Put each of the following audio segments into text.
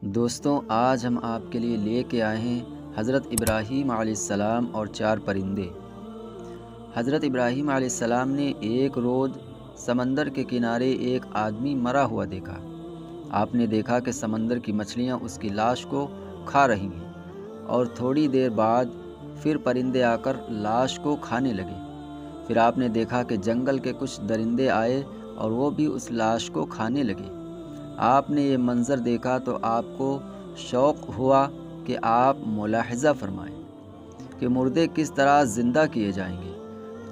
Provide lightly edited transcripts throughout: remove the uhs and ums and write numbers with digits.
دوستوں، آج ہم آپ کے لیے لے کے آئے ہیں حضرت ابراہیم علیہ السلام اور 4 پرندے۔ حضرت ابراہیم علیہ السلام نے ایک روز سمندر کے کنارے ایک آدمی مرا ہوا دیکھا۔ آپ نے دیکھا کہ سمندر کی مچھلیاں اس کی لاش کو کھا رہی ہیں، اور تھوڑی دیر بعد پھر پرندے آ کر لاش کو کھانے لگے۔ پھر آپ نے دیکھا کہ جنگل کے کچھ درندے آئے اور وہ بھی اس لاش کو کھانے لگے۔ آپ نے یہ منظر دیکھا تو آپ کو شوق ہوا کہ آپ ملاحظہ فرمائیں کہ مردے کس طرح زندہ کیے جائیں گے۔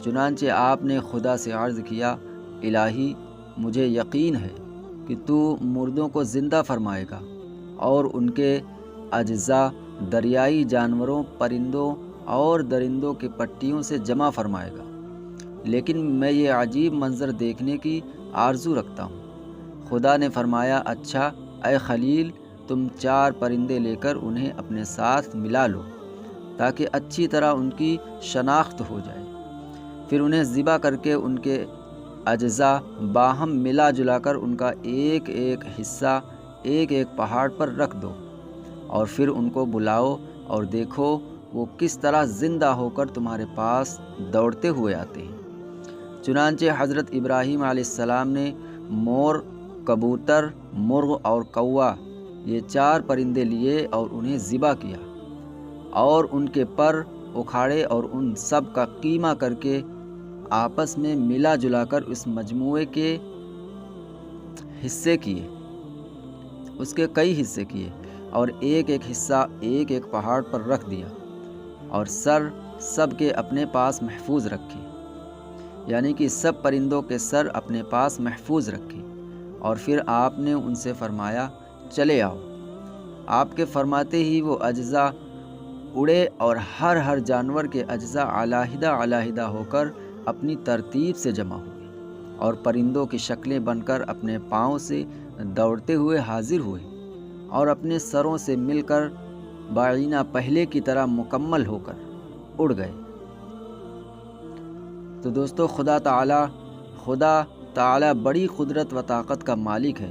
چنانچہ آپ نے خدا سے عرض کیا، الہی، مجھے یقین ہے کہ تو مردوں کو زندہ فرمائے گا اور ان کے اجزاء دریائی جانوروں، پرندوں اور درندوں کی پٹیوں سے جمع فرمائے گا، لیکن میں یہ عجیب منظر دیکھنے کی آرزو رکھتا ہوں۔ خدا نے فرمایا، اچھا اے خلیل، تم 4 پرندے لے کر انہیں اپنے ساتھ ملا لو تاکہ اچھی طرح ان کی شناخت ہو جائے۔ پھر انہیں ذبح کر کے ان کے اجزاء باہم ملا جلا کر ان کا ایک ایک حصہ ایک ایک پہاڑ پر رکھ دو، اور پھر ان کو بلاؤ اور دیکھو وہ کس طرح زندہ ہو کر تمہارے پاس دوڑتے ہوئے آتے ہیں۔ چنانچہ حضرت ابراہیم علیہ السلام نے مور، کبوتر، مرغ اور کوا، یہ 4 پرندے لیے اور انہیں ذبح کیا، اور ان کے پر اکھاڑے اور ان سب کا قیمہ کر کے آپس میں ملا جلا کر اس مجموعے کے حصے کیے، اس کے کئی حصے کیے، اور ایک ایک حصہ ایک ایک پہاڑ پر رکھ دیا، اور سر سب کے اپنے پاس محفوظ رکھے، یعنی کہ سب پرندوں کے سر اپنے پاس محفوظ رکھے۔ اور پھر آپ نے ان سے فرمایا، چلے آؤ۔ آپ کے فرماتے ہی وہ اجزاء اڑے اور ہر جانور کے اجزاء علیحدہ علیحدہ ہو کر اپنی ترتیب سے جمع ہوئے، اور پرندوں کی شکلیں بن کر اپنے پاؤں سے دوڑتے ہوئے حاضر ہوئے، اور اپنے سروں سے مل کر بعینہ پہلے کی طرح مکمل ہو کر اڑ گئے۔ تو دوستو، خدا تعالی بڑی قدرت و طاقت کا مالک ہے۔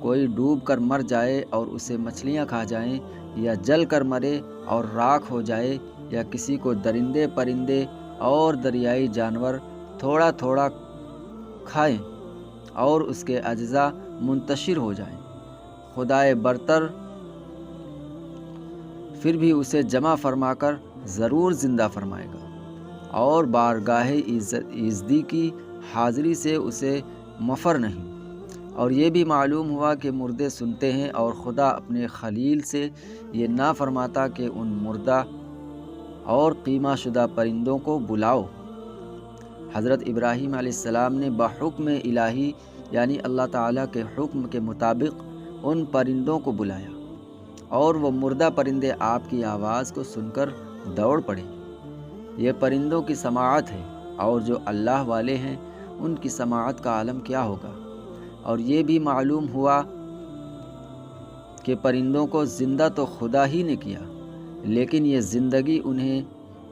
کوئی ڈوب کر مر جائے اور اسے مچھلیاں کھا جائیں، یا جل کر مرے اور راکھ ہو جائے، یا کسی کو درندے، پرندے اور دریائی جانور تھوڑا تھوڑا کھائیں اور اس کے اجزاء منتشر ہو جائیں، خدائے برتر پھر بھی اسے جمع فرما کر ضرور زندہ فرمائے گا، اور بارگاہ ایزدی کی حاضری سے اسے مفر نہیں۔ اور یہ بھی معلوم ہوا کہ مردے سنتے ہیں، اور خدا اپنے خلیل سے یہ نہ فرماتا کہ ان مردہ اور قیمہ شدہ پرندوں کو بلاؤ۔ حضرت ابراہیم علیہ السلام نے بحکم الہی، یعنی اللہ تعالیٰ کے حکم کے مطابق ان پرندوں کو بلایا، اور وہ مردہ پرندے آپ کی آواز کو سن کر دوڑ پڑے۔ یہ پرندوں کی سماعت ہے، اور جو اللہ والے ہیں ان کی سماعت کا عالم کیا ہوگا۔ اور یہ بھی معلوم ہوا کہ پرندوں کو زندہ تو خدا ہی نے کیا، لیکن یہ زندگی انہیں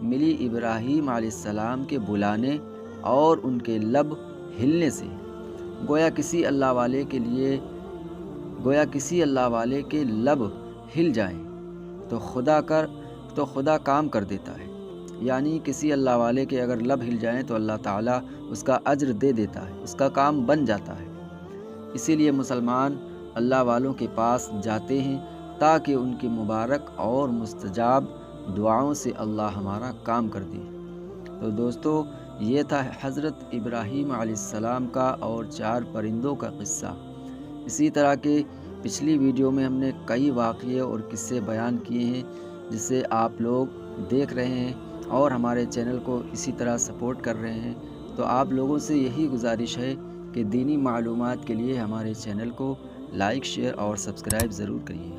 ملی ابراہیم علیہ السلام کے بلانے اور ان کے لب ہلنے سے۔ گویا کسی اللہ والے کے لب ہل جائیں تو خدا کام کر دیتا ہے، یعنی کسی اللہ والے کے اگر لب ہل جائیں تو اللہ تعالیٰ اس کا اجر دے دیتا ہے، اس کا کام بن جاتا ہے۔ اسی لیے مسلمان اللہ والوں کے پاس جاتے ہیں تاکہ ان کی مبارک اور مستجاب دعاؤں سے اللہ ہمارا کام کر دے۔ تو دوستو، یہ تھا حضرت ابراہیم علیہ السلام کا اور 4 پرندوں کا قصہ۔ اسی طرح کے پچھلی ویڈیو میں ہم نے کئی واقعے اور قصے بیان کیے ہیں، جسے آپ لوگ دیکھ رہے ہیں اور ہمارے چینل کو اسی طرح سپورٹ کر رہے ہیں۔ تو آپ لوگوں سے یہی گزارش ہے کہ دینی معلومات کے لیے ہمارے چینل کو لائک، شیئر اور سبسکرائب ضرور کریے۔